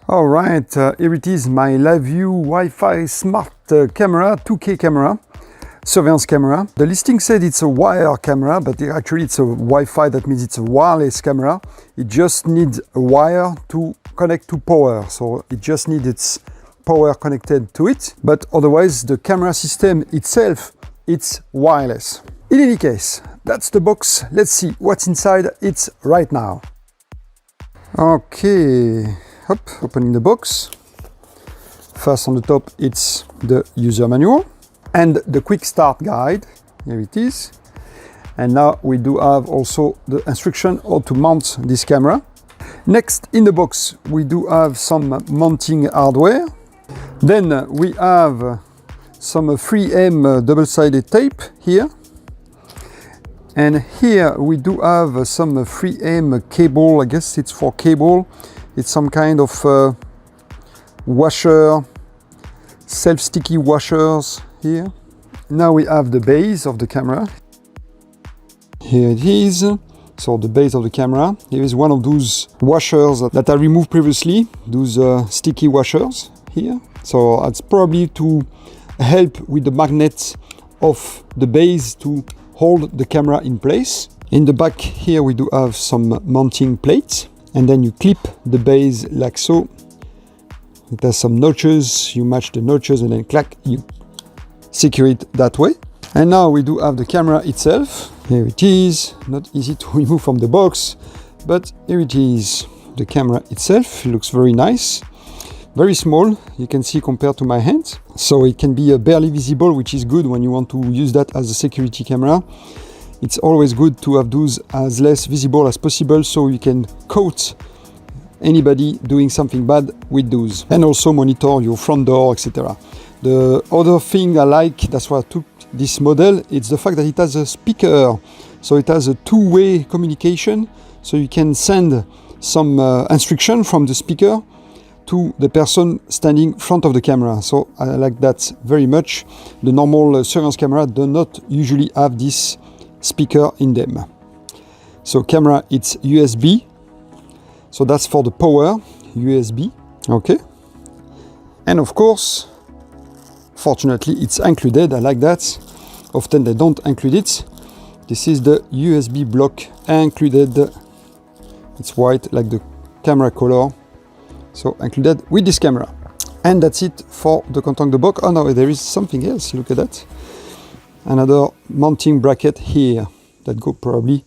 All right, here it is, my LaView Wi-Fi smart camera, 2K camera, surveillance camera. The listing said it's a wire camera, but actually it's a Wi-Fi, that means it's a wireless camera. It just needs a wire to connect to power, so it just needs its power connected to it, but otherwise the camera system itself, it's wireless. In any case, that's the box. Let's see what's inside it right now. Okay. Opening the box. First on the top, it's the user manual and the quick start guide. Here it is. And now we do have also the instruction how to mount this camera. Next in the box, we do have some mounting hardware. Then we have some 3M double-sided tape here. And here we do have some 3M cable. I guess it's for cable. It's some kind of washer, self-sticky washers here. Now we have the base of the camera. Here it is. So the base of the camera. Here is one of those washers that I removed previously, those sticky washers here. So it's probably to help with the magnet of the base to hold the camera in place. In the back here we do have some mounting plates. And then you clip the base like so. It has some notches, you match the notches and then clack, you secure it that way. And now we do have the camera itself. Here it is, not easy to remove from the box, but here it is. The camera itself, it looks very nice. Very small, you can see compared to my hand. So it can be barely visible, which is good when you want to use that as a security camera. It's always good to have those as less visible as possible so you can caught anybody doing something bad with those. And also monitor your front door, etc. The other thing I like, that's why I took this model, it's the fact that it has a speaker. So it has a two-way communication. So you can send some instruction from the speaker to the person standing in front of the camera. So I like that very much. The normal surveillance camera do not usually have this speaker in them. So camera, it's USB. So that's for the power, USB. Okay. And of course, fortunately, it's included. I like that. Often they don't include it. This is the USB block included. It's white like the camera color. So included with this camera. And that's it for the content of the box. Oh no, there is something else. Look at that. Another mounting bracket here that go probably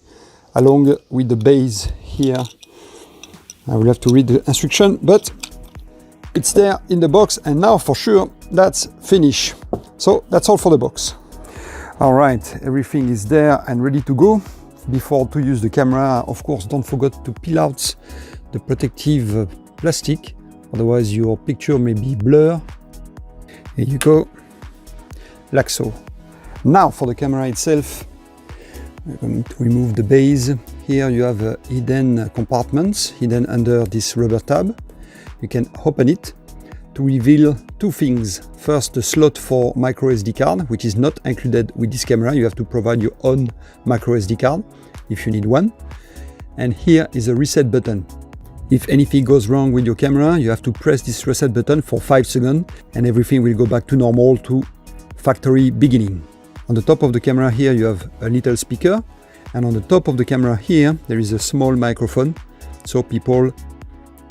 along with the base here. I will have to read the instruction, but it's there in the box, and now for sure that's finished. So that's all for the box. All right, everything is there and ready to go. Before to use the camera, of course, don't forget to peel out the protective plastic, otherwise your picture may be blurred. Here you go, like so. Now for the camera itself, we're going to remove the base. Here you have hidden compartments hidden under this rubber tab. You can open it to reveal two things. First, the slot for micro SD card, which is not included with this camera. You have to provide your own micro SD card if you need one. And here is a reset button. If anything goes wrong with your camera, you have to press this reset button for 5 seconds and everything will go back to normal, to factory beginning. On the top of the camera here you have a little speaker, and on the top of the camera here there is a small microphone, so people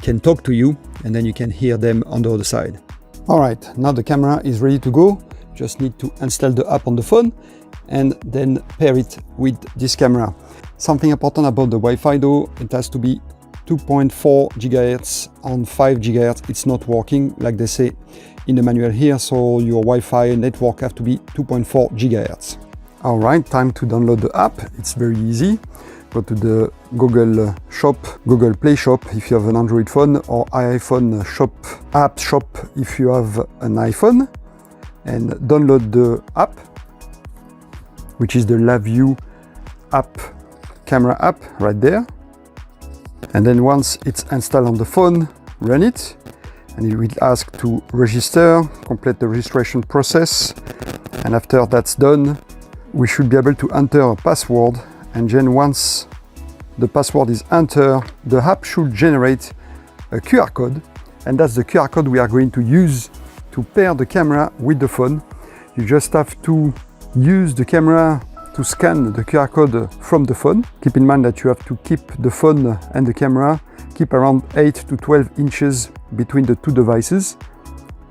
can talk to you and then you can hear them on the other side. Alright, now the camera is ready to go. Just need to install the app on the phone and then pair it with this camera. Something important about the Wi-Fi though, it has to be 2.4 GHz on 5 GHz. It's not working like they say in the manual here, so your Wi-Fi network have to be 2.4 GHz. All right, time to download the app. It's very easy. Go to the Google Shop, Google Play Shop if you have an Android phone, or iPhone Shop, App Shop if you have an iPhone, and download the app, which is the LaView app, camera app right there. And then once it's installed on the phone, run it, and it will ask to register, complete the registration process. And after that's done, we should be able to enter a password. And then once the password is entered, the app should generate a QR code, and that's the QR code we are going to use to pair the camera with the phone. You just have to use the camera to scan the QR code from the phone. Keep in mind that you have to keep the phone and the camera, keep around 8 to 12 inches between the two devices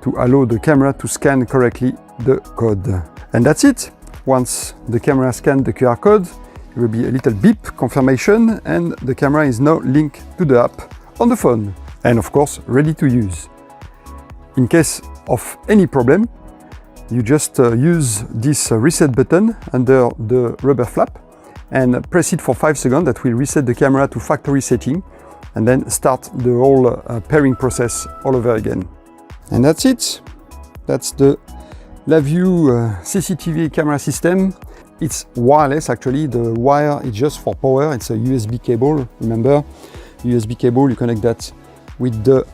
to allow the camera to scan correctly the code. And that's it. Once the camera scanned the QR code, there will be a little beep confirmation and the camera is now linked to the app on the phone and of course ready to use. In case of any problem, you just use this reset button under the rubber flap and press it for 5 seconds. That will reset the camera to factory setting and then start the whole pairing process all over again. And that's it. That's the LaView CCTV camera system. It's wireless actually. The wire is just for power. It's a USB cable. Remember, USB cable, you connect that with the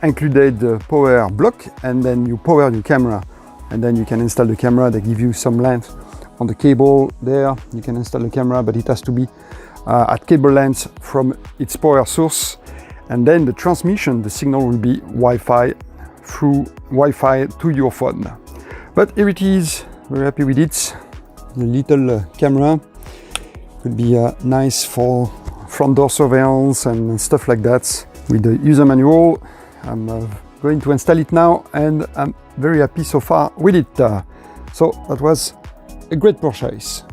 included power block and then you power your camera. And then you can install the camera. They give you some length on the cable there. You can install the camera, but it has to be at cable length from its power source. And then the transmission, the signal will be Wi-Fi through Wi-Fi to your phone. But here it is, very happy with it. The little camera could be nice for front door surveillance and stuff like that. With the user manual, I'm going to install it now and I'm very happy so far with it. So that was a great purchase.